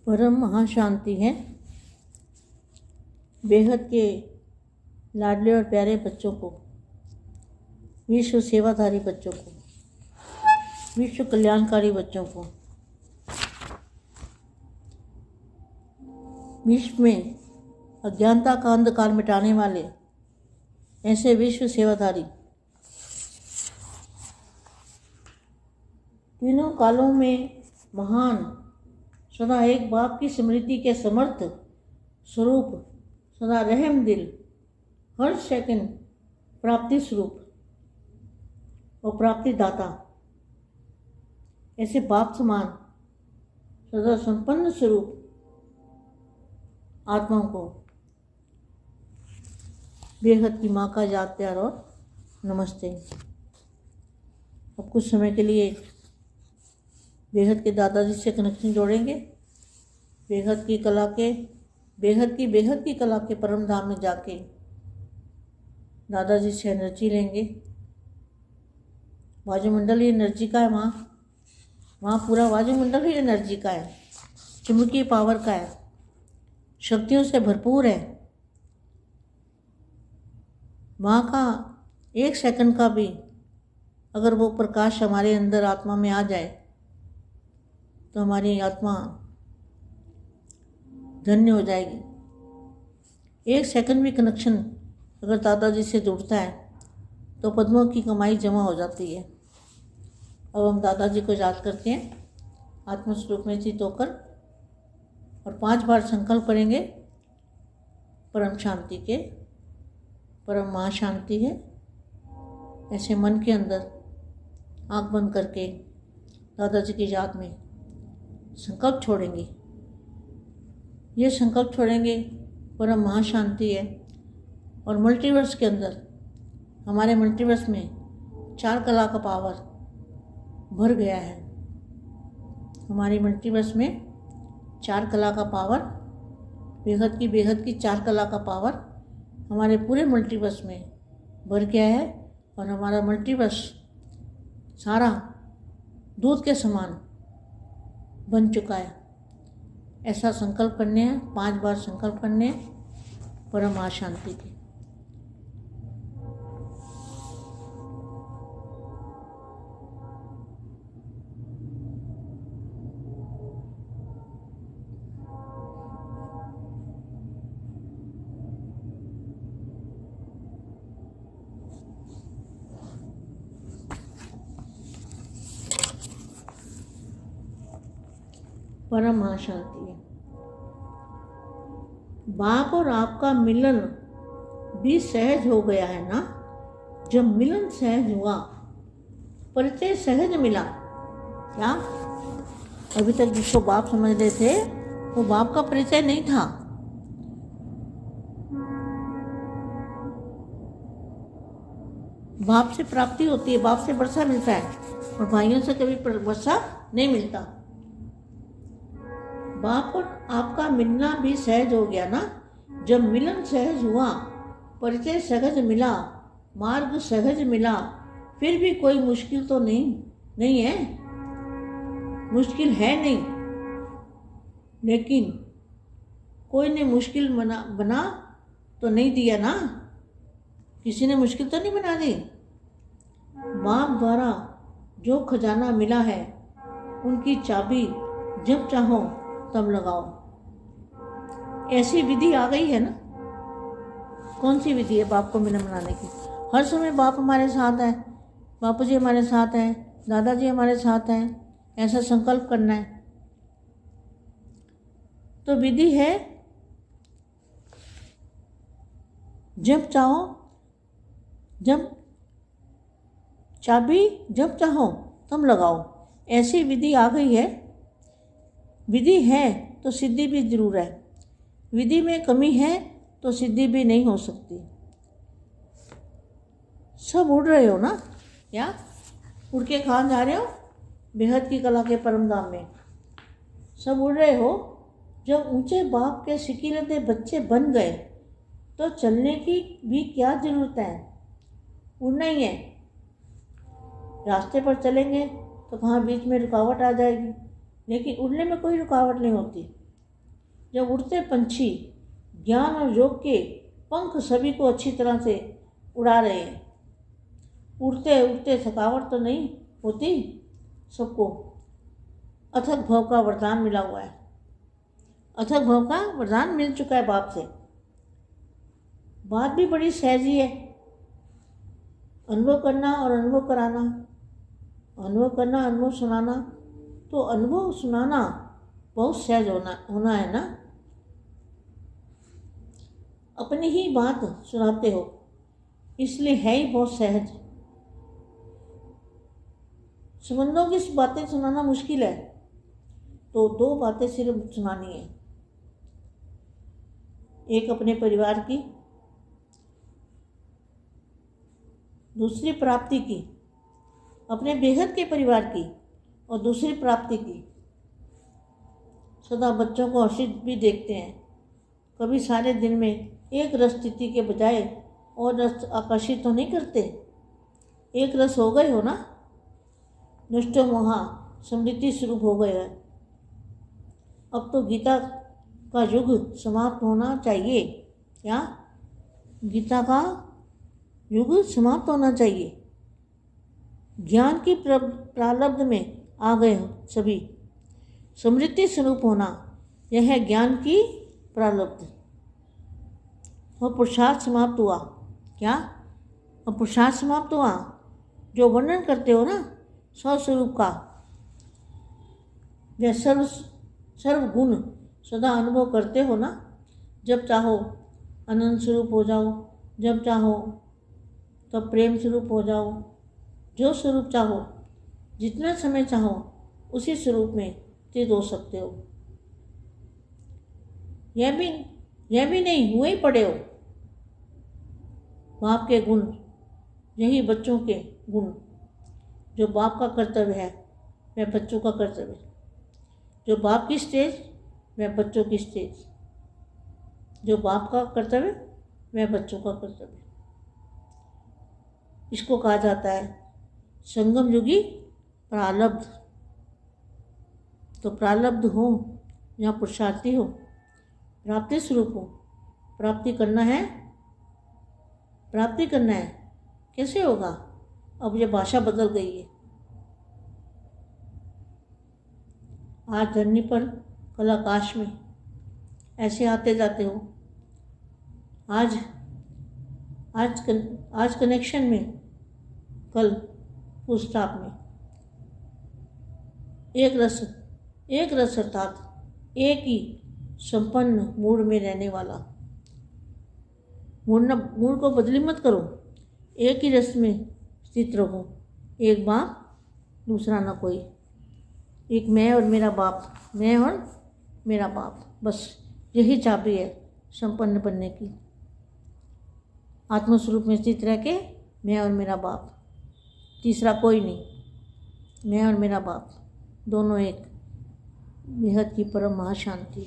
परम महाशांति है। बेहद के लाडले और प्यारे बच्चों को, विश्व सेवाधारी बच्चों को, विश्व कल्याणकारी बच्चों को, विश्व में अज्ञानता का अंधकार मिटाने वाले ऐसे विश्व सेवाधारी, तीनों कालों में महान, सदा एक बाप की स्मृति के समर्थ स्वरूप, सदा रहम दिल, हर सेकंड प्राप्ति स्वरूप और प्राप्ति दाता, ऐसे बाप समान सदा संपन्न स्वरूप आत्माओं को बेहद की माँ का याद प्यार और नमस्ते। अब कुछ समय के लिए बेहद के दादाजी से कनेक्शन जोड़ेंगे। बेहद की कला के बेहद की कला के परम धाम में जाके दादाजी से एनर्जी लेंगे। वायुमंडल ही एनर्जी का है। वहाँ पूरा वायुमंडल ही एनर्जी का है, चुंबकीय पावर का है, शक्तियों से भरपूर है। वहाँ का एक सेकंड का भी अगर वो प्रकाश हमारे अंदर आत्मा में आ जाए तो हमारी आत्मा धन्य हो जाएगी। एक सेकंड भी कनेक्शन अगर दादाजी से जुड़ता है तो पद्मों की कमाई जमा हो जाती है। अब हम दादाजी को याद करते हैं आत्मस्वरूप में चित होकर और 5 बार संकल्प करेंगे परम शांति के। परम महाशांति है। ऐसे मन के अंदर आँख बंद करके दादाजी की याद में संकल्प छोड़ेंगे। ये संकल्प छोड़ेंगे परम महाशांति है। और मल्टीवर्स के अंदर, हमारे मल्टीवर्स में 4 कला का पावर भर गया है। हमारी मल्टीवर्स में 4 कला का पावर, बेहद की 4 कला का पावर हमारे पूरे मल्टीवर्स में भर गया है। और हमारा मल्टीवर्स सारा दूध के समान बन चुका है। ऐसा संकल्प करने हैं, 5 बार संकल्प करने हैं परम महाशांति के। परम महाशांति है। बाप और आपका मिलन भी सहज हो गया है ना। जब मिलन सहज हुआ, परिचय सहज मिला। क्या अभी तक जिसको बाप समझ रहे थे वो बाप का परिचय नहीं था। बाप से प्राप्ति होती है, बाप से वर्षा मिलता है और भाइयों से कभी वर्षा नहीं मिलता। बाप और आपका मिलना भी सहज हो गया ना। जब मिलन सहज हुआ, परिचय सहज मिला, मार्ग सहज मिला, फिर भी कोई मुश्किल तो नहीं है। मुश्किल है नहीं, लेकिन कोई ने मुश्किल बना तो नहीं दिया ना। किसी ने मुश्किल तो नहीं बना दी। बाप द्वारा जो खजाना मिला है उनकी चाबी जब चाहो तब लगाओ। ऐसी विधि आ गई है ना। कौन सी विधि है बाप को मिलन बनाने की? हर समय बाप हमारे साथ है, बापू जी हमारे साथ हैं, दादाजी हमारे साथ हैं, ऐसा संकल्प करना है। तो विधि है, जब चाहो, जब चाबी जब चाहो तब लगाओ। ऐसी विधि आ गई है। विधि है तो सिद्धि भी जरूर है। विधि में कमी है तो सिद्धि भी नहीं हो सकती। सब उड़ रहे हो ना? क्या उड़ के कहाँ जा रहे हो? बेहद की कला के परम धाम में सब उड़ रहे हो। जब ऊंचे बाप के सिकीलते बच्चे बन गए तो चलने की भी क्या जरूरत है? उड़ना ही है। रास्ते पर चलेंगे तो कहाँ बीच में रुकावट आ जाएगी, लेकिन उड़ने में कोई रुकावट नहीं होती। जब उड़ते पंछी ज्ञान और योग के पंख सभी को अच्छी तरह से उड़ा रहे हैं। उड़ते उड़ते थकावट तो नहीं होती सबको। अथक भव का वरदान मिला हुआ है। अथक भव का वरदान मिल चुका है बाप से। बात भी बड़ी सहज ही है। अनुभव करना और अनुभव कराना, अनुभव करना, अनुभव सुनाना। तो अनुभव सुनाना बहुत सहज होना है ना। अपनी ही बात सुनाते हो, इसलिए है ही बहुत सहज। संबंधों की बातें सुनाना मुश्किल है, तो दो बातें सिर्फ सुनानी है। एक अपने परिवार की, दूसरी प्राप्ति की, अपने बेहद के परिवार की, और दूसरी प्राप्ति की। सदा बच्चों को हर्षित भी देखते हैं। कभी सारे दिन में एक रस स्थिति के बजाय और रस आकर्षित तो नहीं करते। एक रस हो गए हो ना। नष्टो मोहा समृद्धि स्वरूप हो गए है। अब तो गीता का युग समाप्त होना चाहिए। क्या? गीता का युग समाप्त होना चाहिए। ज्ञान की प्रारब्ध में आ गए हो सभी। समृद्धि स्वरूप होना, यह है ज्ञान की प्रारब्ध। और पुरुषार्थ समाप्त हुआ। क्या? और पुरुषार्थ समाप्त हुआ। जो वर्णन करते हो ना स्वस्वरूप का, वह सर्वगुण सदा अनुभव करते हो ना। जब चाहो अनंत स्वरूप हो जाओ, जब चाहो तब प्रेम स्वरूप हो जाओ। जो स्वरूप चाहो, जितना समय चाहो, उसी स्वरूप में स्थित हो सकते हो। यह भी नहीं हुए ही पड़े हो। बाप के गुण, यही बच्चों के गुण। जो बाप का कर्तव्य है वह बच्चों का कर्तव्य है। जो बाप की स्टेज वह बच्चों की स्टेज। जो बाप का कर्तव्य वह बच्चों का कर्तव्य। इसको कहा जाता है संगम युगी प्रारब्ध। तो प्रारब्ध हो या पुरुषार्थी हो, प्राप्ति स्वरूप हो। प्राप्ति करना है, प्राप्ति करना है। कैसे होगा? अब ये भाषा बदल गई है। आज धरनी पर, कल आकाश में, ऐसे आते जाते हो। आज कनेक्शन में, कल फुल स्टॉप में। एक रस अर्थात एक ही संपन्न मूड में रहने वाला। मूड को बदली मत करो। एक ही रस में स्थित रहो। एक बाप, दूसरा ना कोई। एक मैं और मेरा बाप, मैं और मेरा बाप। बस यही चाबी है संपन्न बनने की। आत्मस्वरूप में स्थित रह के मैं और मेरा बाप, तीसरा कोई नहीं। मैं और मेरा बाप दोनों एक। बेहद की परम महाशांति।